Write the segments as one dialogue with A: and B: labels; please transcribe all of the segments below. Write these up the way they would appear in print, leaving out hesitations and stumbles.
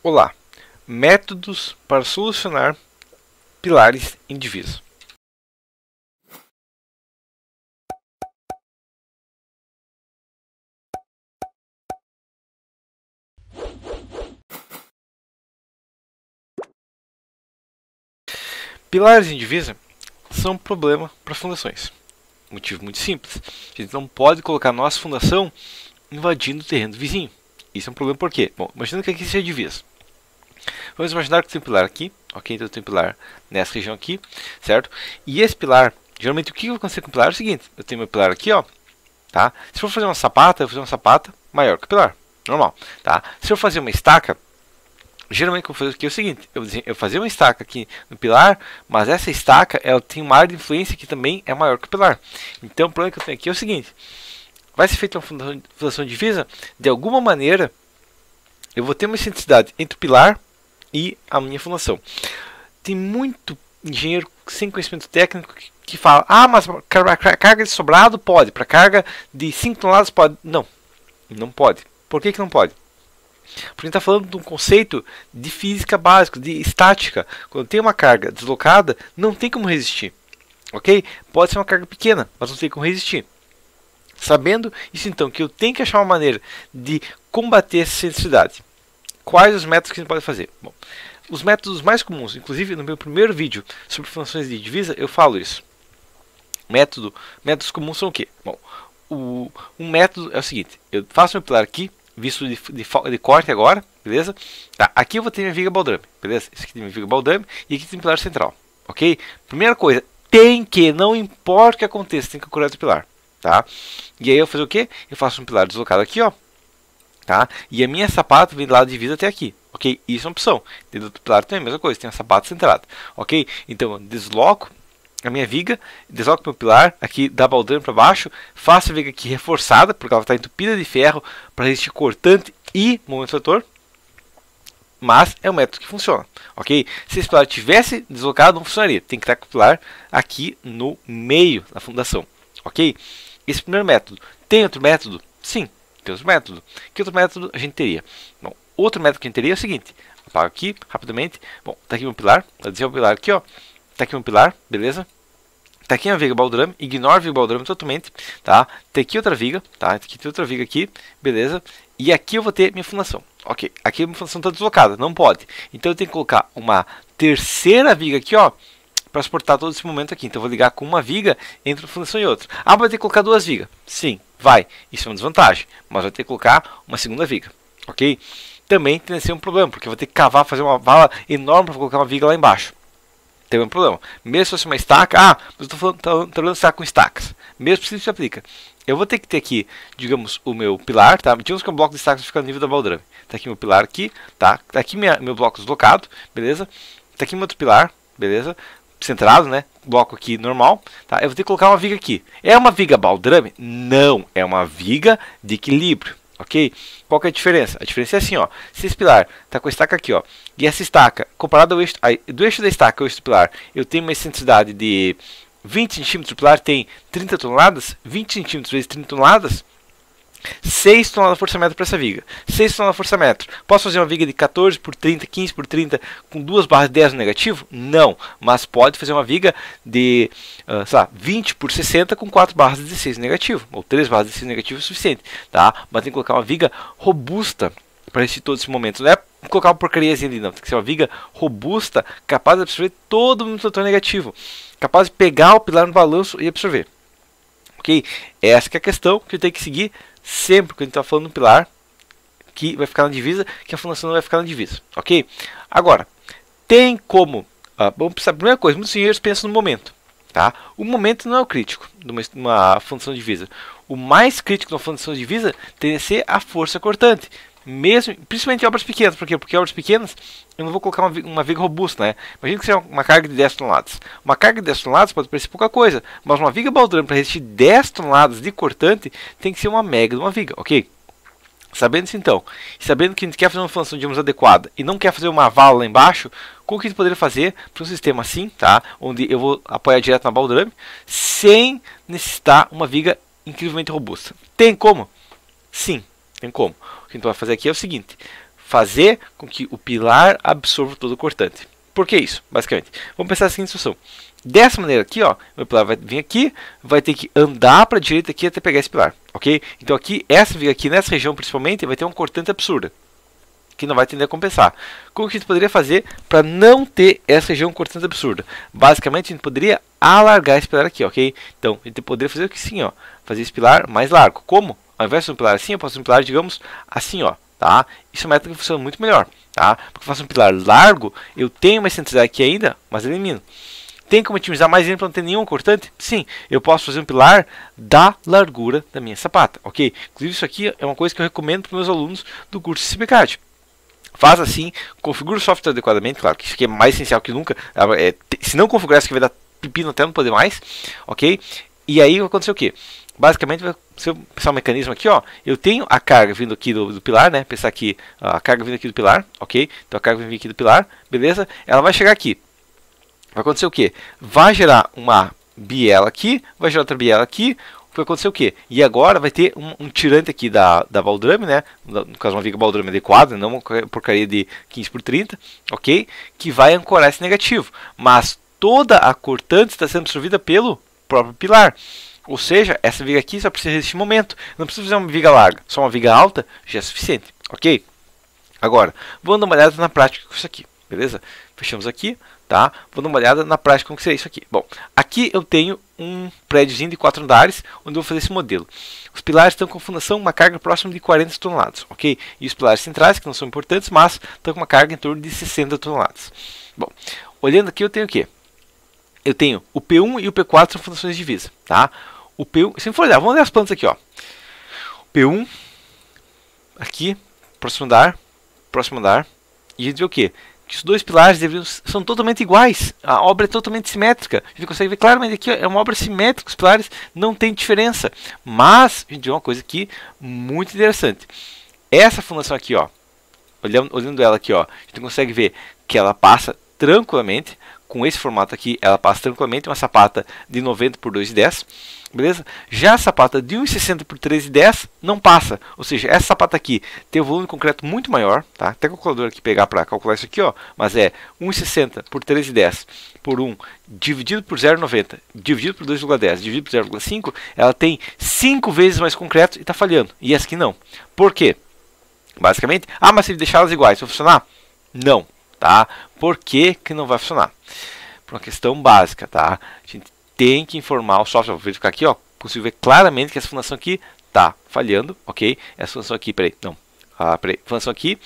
A: Olá, métodos para solucionar pilares em divisa. Pilares em divisa são um problema para fundações. Motivo muito simples. A gente não pode colocar nossa fundação invadindo o terreno do vizinho. Isso é um problema por quê? Bom, imagina que aqui seja divisa. Vamos imaginar que tem um pilar aqui, ok? Então tem um pilar nessa região aqui, certo? E esse pilar, geralmente o que vai acontecer com o pilar é o seguinte: eu tenho meu pilar aqui, ó, tá? Se for fazer uma sapata, eu vou fazer uma sapata maior que o pilar, normal, tá? Se eu fazer uma estaca, geralmente o que eu vou fazer aqui é o seguinte: eu fazer uma estaca aqui no pilar, mas essa estaca ela tem uma área de influência que também é maior que o pilar. Então o problema que eu tenho aqui é o seguinte: vai ser feita uma fundação de divisa, de alguma maneira eu vou ter uma excentricidade entre o pilar e a minha fundação. Tem muito engenheiro sem conhecimento técnico que fala: ah, mas para carga de sobrado pode, para carga de 5 toneladas pode. Não, não pode. Por que não pode? Porque a gente está falando de um conceito de física básico, de estática. Quando tem uma carga deslocada, não tem como resistir. Ok? Pode ser uma carga pequena, mas não tem como resistir. Sabendo isso, então, que eu tenho que achar uma maneira de combater essa excentricidade. Quais os métodos que a gente pode fazer? Bom, os métodos mais comuns, inclusive no meu primeiro vídeo sobre funções de divisa, eu falo isso. Métodos comuns são o quê? Bom, um método é o seguinte: eu faço meu pilar aqui, visto de corte agora, beleza? Tá, aqui eu vou ter minha viga baldrame, beleza? Esse aqui tem minha viga baldrame e aqui tem o pilar central, ok? Primeira coisa, não importa o que aconteça, tem que procurar o pilar, tá? E aí eu vou fazer o quê? Eu faço um pilar deslocado aqui, ó. Tá? E a minha sapata vem do lado de divisa até aqui, ok? Isso é uma opção. Dentro do pilar tem a mesma coisa, tem a sapata centrada, ok? Então eu desloco a minha viga, desloco meu pilar, aqui da baldrame para baixo, faço a viga aqui reforçada, porque ela está entupida de ferro para resistir cortante e momento trator. Mas é um método que funciona, ok? Se esse pilar tivesse deslocado, não funcionaria. Tem que estar com o pilar aqui no meio da fundação, ok? Esse primeiro método. Tem outro método? Sim. Outro método. Que outro método a gente teria? Bom, outro método que a gente teria é o seguinte: apago aqui rapidamente. Bom, tá aqui meu pilar, tá dizendo o pilar aqui, ó. Tá aqui meu pilar, beleza? Tá aqui a viga baldrame, ignora a viga baldrame totalmente, tá? Tem aqui outra viga, tá? Aqui tem outra viga aqui, beleza? E aqui eu vou ter minha fundação. Ok, aqui a minha fundação tá deslocada, não pode. Então eu tenho que colocar uma terceira viga aqui, ó, para suportar todo esse momento aqui. Então eu vou ligar com uma viga entre uma fundação e outra. Ah, vai ter que colocar duas vigas? Sim, vai. Isso é uma desvantagem, mas vai ter que colocar uma segunda viga, ok? Também tem que ser um problema, porque eu vou ter que cavar, fazer uma vala enorme para colocar uma viga lá embaixo. Tem um problema. Mesmo se fosse uma estaca, mas eu estou falando estaca com estacas. Mesmo se isso se aplica. Eu vou ter que ter aqui, digamos, o meu pilar, tá? Digamos que o bloco de estacas fica no nível da baldrame. Tá aqui meu pilar aqui, tá? Tá aqui meu bloco deslocado, beleza? Tá aqui meu outro pilar, beleza? Centrado, né? Bloco aqui normal, tá? Eu vou ter que colocar uma viga aqui. É uma viga baldrame? Não, é uma viga de equilíbrio, ok? Qual que é a diferença? A diferença é assim, ó. Se esse pilar tá com a estaca aqui, ó, e essa estaca, comparado ao eixo, do eixo da estaca ao eixo do pilar, eu tenho uma excentricidade de 20 centímetros, o pilar tem 30 toneladas, 20 centímetros vezes 30 toneladas, 6 toneladas força-metro para essa viga. 6 toneladas força-metro. Posso fazer uma viga de 14 por 30, 15 por 30 com duas barras de 10 no negativo? Não. Mas pode fazer uma viga de 20 por 60 com 4 barras de 16 no negativo. Ou 3 barras de 16 no negativo é o suficiente. Tá? Mas tem que colocar uma viga robusta para resistir todo esse momento. Não é colocar uma porcariazinha ali, não. Tem que ser uma viga robusta, capaz de absorver todo o momento negativo. Capaz de pegar o pilar no balanço e absorver. Ok? Essa que é a questão que eu tenho que seguir sempre que a gente está falando do pilar que vai ficar na divisa, que a fundação não vai ficar na divisa, ok? Agora, tem como, vamos pensar, a primeira coisa, muitos engenheiros pensam no momento, tá? O momento não é o crítico de uma fundação de divisa. O mais crítico de uma fundação de divisa tem que ser a força cortante, mesmo, principalmente em obras pequenas. Por quê? Porque em obras pequenas eu não vou colocar uma viga robusta, né? Imagina que seja uma carga de 10 toneladas. Uma carga de 10 toneladas pode parecer pouca coisa, mas uma viga baldrame para resistir 10 toneladas de cortante tem que ser uma mega de uma viga, ok? Sabendo isso então, e sabendo que a gente quer fazer uma fundação, digamos, adequada e não quer fazer uma vala lá embaixo, como que a gente poderia fazer para um sistema assim, tá? Onde eu vou apoiar direto na baldrame sem necessitar uma viga incrivelmente robusta. Tem como? Sim, tem como. O que a gente vai fazer aqui é o seguinte: fazer com que o pilar absorva todo o cortante. Por que isso? Basicamente, vamos pensar a seguinte situação. Dessa maneira aqui, ó, o pilar vai vir aqui, vai ter que andar para a direita aqui até pegar esse pilar, ok? Então aqui, essa viga aqui, nessa região principalmente, vai ter um cortante absurdo, que não vai tender a compensar. Como que a gente poderia fazer para não ter essa região cortante absurda? Basicamente, a gente poderia alargar esse pilar aqui, ok? Então, a gente poderia fazer o que sim, ó, fazer esse pilar mais largo. Como? Ao invés de um pilar assim, eu posso fazer um pilar, digamos, assim, ó, tá? Isso é um método que funciona muito melhor, tá? Porque eu faço um pilar largo, eu tenho uma excentricidade aqui ainda, mas elimino. Tem como otimizar mais ainda para não ter nenhum cortante? Sim, eu posso fazer um pilar da largura da minha sapata, ok? Inclusive isso aqui é uma coisa que eu recomendo para os meus alunos do curso CPCAD. Faz assim, configura o software adequadamente, claro que isso aqui é mais essencial que nunca. Se não configurar, isso aqui vai dar pepino até não poder mais, ok? E aí vai acontecer o quê? Basicamente, se eu pensar um mecanismo aqui, ó, eu tenho a carga vindo aqui do pilar, né? Pensar aqui, a carga vindo aqui do pilar, ok? Então a carga vem aqui do pilar, beleza? Ela vai chegar aqui. Vai acontecer o quê? Vai gerar uma biela aqui, vai gerar outra biela aqui. Vai acontecer o quê? E agora vai ter um tirante aqui da baldrame, né? No caso, uma viga baldrame adequada, não uma porcaria de 15 por 30, ok? Que vai ancorar esse negativo. Mas toda a cortante está sendo absorvida pelo próprio pilar. Ou seja, essa viga aqui só precisa resistir momento. Não precisa fazer uma viga larga, só uma viga alta já é suficiente, ok? Agora, vamos dar uma olhada na prática com isso aqui, beleza? Fechamos aqui, tá? Vou dar uma olhada na prática como que seria isso aqui. Bom, aqui eu tenho um prédiozinho de 4 andares, onde eu vou fazer esse modelo. Os pilares estão com fundação, uma carga próxima de 40 toneladas, ok? E os pilares centrais, que não são importantes, mas estão com uma carga em torno de 60 toneladas. Bom, olhando aqui eu tenho o quê? Eu tenho o P1 e o P4 são fundações de divisa, tá? O P1, se for olhar, vamos olhar as plantas aqui, ó. P1, aqui, próximo andar, e a gente vê o quê? Que os dois pilares são totalmente iguais. A obra é totalmente simétrica. A gente consegue ver claramente aqui, ó, é uma obra simétrica, os pilares não tem diferença. Mas a gente vê uma coisa aqui muito interessante. Essa fundação aqui, ó, olhando ela aqui, ó, a gente consegue ver que ela passa tranquilamente. Com esse formato aqui, ela passa tranquilamente, uma sapata de 90 por 2,10, beleza? Já a sapata de 1,60 por 3,10 não passa, ou seja, essa sapata aqui tem um volume de concreto muito maior, tá? Até a calculadora aqui pegar para calcular isso aqui, ó, mas é 1,60 por 3,10 por 1 dividido por 0,90 dividido por 2,10 dividido por 0,5, ela tem 5 vezes mais concreto e está falhando, e essa aqui não. Por quê? Basicamente, mas se deixá-las iguais, vai funcionar? Não. Tá? Por que que não vai funcionar? Por uma questão básica, tá? A gente tem que informar o software. Vou verificar aqui, ó, consigo ver claramente que essa fundação aqui tá falhando, ok? Essa fundação aqui, peraí, não. Peraí, fundação aqui,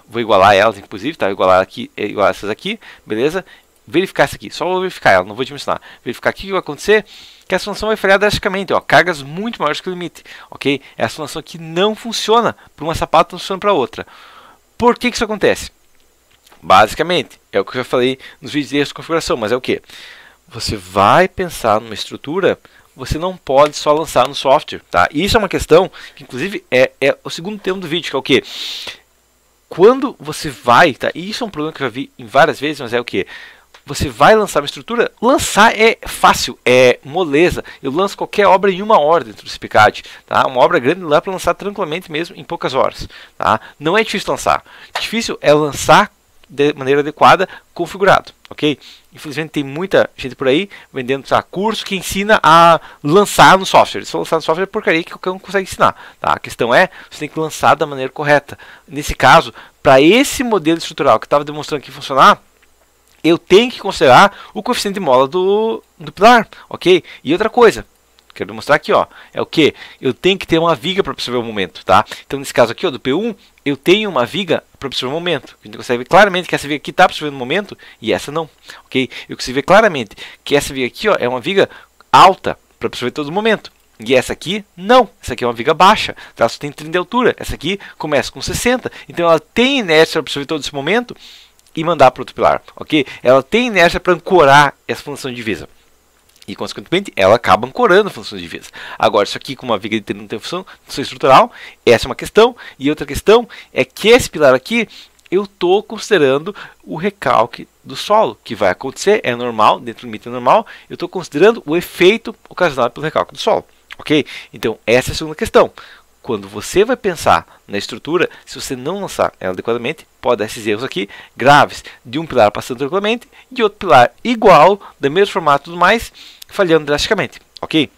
A: vou igualar elas, inclusive, tá? Igualar aqui, igualar essas aqui, beleza? Verificar essa aqui, só vou verificar ela, não vou dimensionar. Verificar aqui o que vai acontecer, que essa fundação vai falhar drasticamente, ó, cargas muito maiores que o limite, ok? Essa fundação aqui não funciona para uma sapata, não funciona para outra. Por que que isso acontece? Basicamente, é o que eu já falei nos vídeos de erros de configuração, mas é o que? Você vai pensar numa estrutura, você não pode só lançar no software, tá? E isso é uma questão que, inclusive, é o segundo tema do vídeo, que é o que? Quando você vai, tá? E isso é um problema que eu já vi em várias vezes, mas é o que? Você vai lançar uma estrutura, lançar é fácil, é moleza. Eu lanço qualquer obra em 1 hora dentro do CPCAD, tá? Uma obra grande dá para lançar tranquilamente mesmo em poucas horas, tá? Não é difícil lançar. Difícil é lançar de maneira adequada, configurado, ok? Infelizmente tem muita gente por aí vendendo curso que ensina a lançar no software. Se for lançar no software é porcaria que qualquer um consegue ensinar, tá? A questão é, você tem que lançar da maneira correta. Nesse caso, para esse modelo estrutural que estava demonstrando que funcionar, eu tenho que considerar o coeficiente de mola do pilar, ok? E outra coisa, quero demonstrar aqui, ó, é o que? Eu tenho que ter uma viga para absorver o momento, tá? Então, nesse caso aqui, ó, do P1, eu tenho uma viga para absorver o momento. A gente consegue ver claramente que essa viga aqui está absorvendo o momento e essa não, ok? Eu consigo ver claramente que essa viga aqui, ó, é uma viga alta para absorver todo o momento. E essa aqui, não. Essa aqui é uma viga baixa, tá? Só tem 30 de altura. Essa aqui começa com 60. Então, ela tem inércia para absorver todo esse momento e mandar para outro pilar, ok? Ela tem inércia para ancorar essa função de divisa. E, consequentemente, ela acaba ancorando a função de divisa. Agora, isso aqui com uma viga de 30 não tem função estrutural, essa é uma questão. E outra questão é que esse pilar aqui, eu estou considerando o recalque do solo, que vai acontecer, é normal, dentro do limite é normal. Eu estou considerando o efeito ocasionado pelo recalque do solo, ok? Então, essa é a segunda questão. quando você vai pensar na estrutura, se você não lançar ela adequadamente, pode dar esses erros aqui graves, de um pilar passando tranquilamente, de outro pilar igual, do mesmo formato e tudo mais, falhando drasticamente, ok?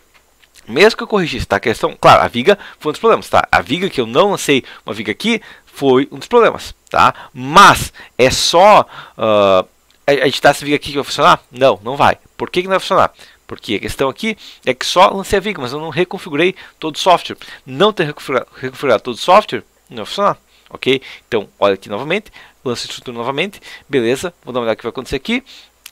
A: Mesmo que eu corrigisse, tá? A questão, claro, a viga foi um dos problemas, tá? A viga que eu não lancei, uma viga aqui, foi um dos problemas, tá? Mas é só a gente tá essa viga aqui que vai funcionar? Não, não vai. Por que não vai funcionar? Porque a questão aqui é que só lancei a viga, mas eu não reconfigurei todo o software. Não ter reconfigurado todo o software, não vai funcionar, ok? Então, olha aqui novamente, lança a estrutura novamente, beleza? Vou dar uma olhada o que vai acontecer aqui.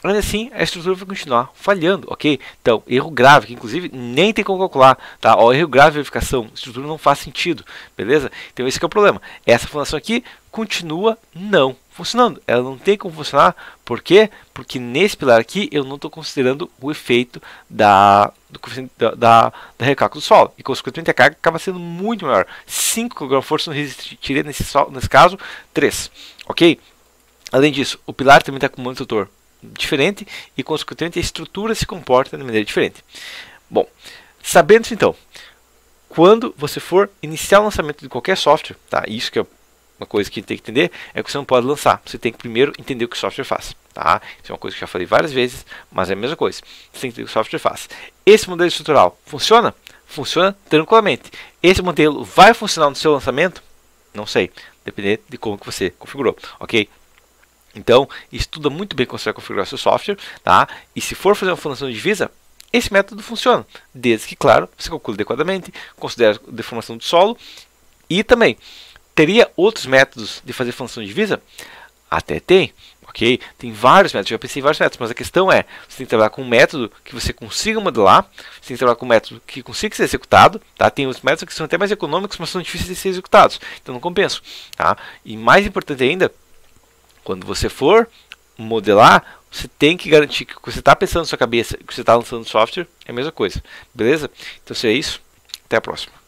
A: Ainda assim, a estrutura vai continuar falhando, ok? Então, erro grave, que inclusive nem tem como calcular, tá? Ó, erro grave de verificação, a estrutura não faz sentido, beleza? Então, esse que é o problema. Essa função aqui continua não funcionando. Ela não tem como funcionar, por quê? Porque nesse pilar aqui, eu não estou considerando o efeito da recálculo do solo. E, consequentemente, a carga acaba sendo muito maior. 5 kgf não resistiria nesse caso, 3, ok? Além disso, o pilar também está com um monitor diferente e, consequentemente, a estrutura se comporta de maneira diferente. Bom, sabendo isso, então, quando você for iniciar o lançamento de qualquer software, tá? Isso que é uma coisa que tem que entender, é que você não pode lançar. Você tem que primeiro entender o que o software faz, tá? Isso é uma coisa que eu já falei várias vezes, mas é a mesma coisa. Você tem que entender o que o software faz. Esse modelo estrutural funciona? Funciona tranquilamente. Esse modelo vai funcionar no seu lançamento? Não sei, dependendo de como que você configurou, ok? Então, estuda muito bem como você vai configurar seu software, tá? E se for fazer uma função de divisa, esse método funciona, desde que, claro, você calcule adequadamente, considere a deformação do solo e também teria outros métodos de fazer função de divisa? Até tem, ok? Tem vários métodos, já pensei em vários métodos, mas a questão é, você tem que trabalhar com um método que você consiga modelar, você tem que trabalhar com um método que consiga ser executado, tá? Tem os métodos que são até mais econômicos, mas são difíceis de ser executados, então não compensa, tá? E mais importante ainda, quando você for modelar, você tem que garantir que o que você está pensando na sua cabeça, que você está lançando software, é a mesma coisa, beleza? Então, se é isso, até a próxima.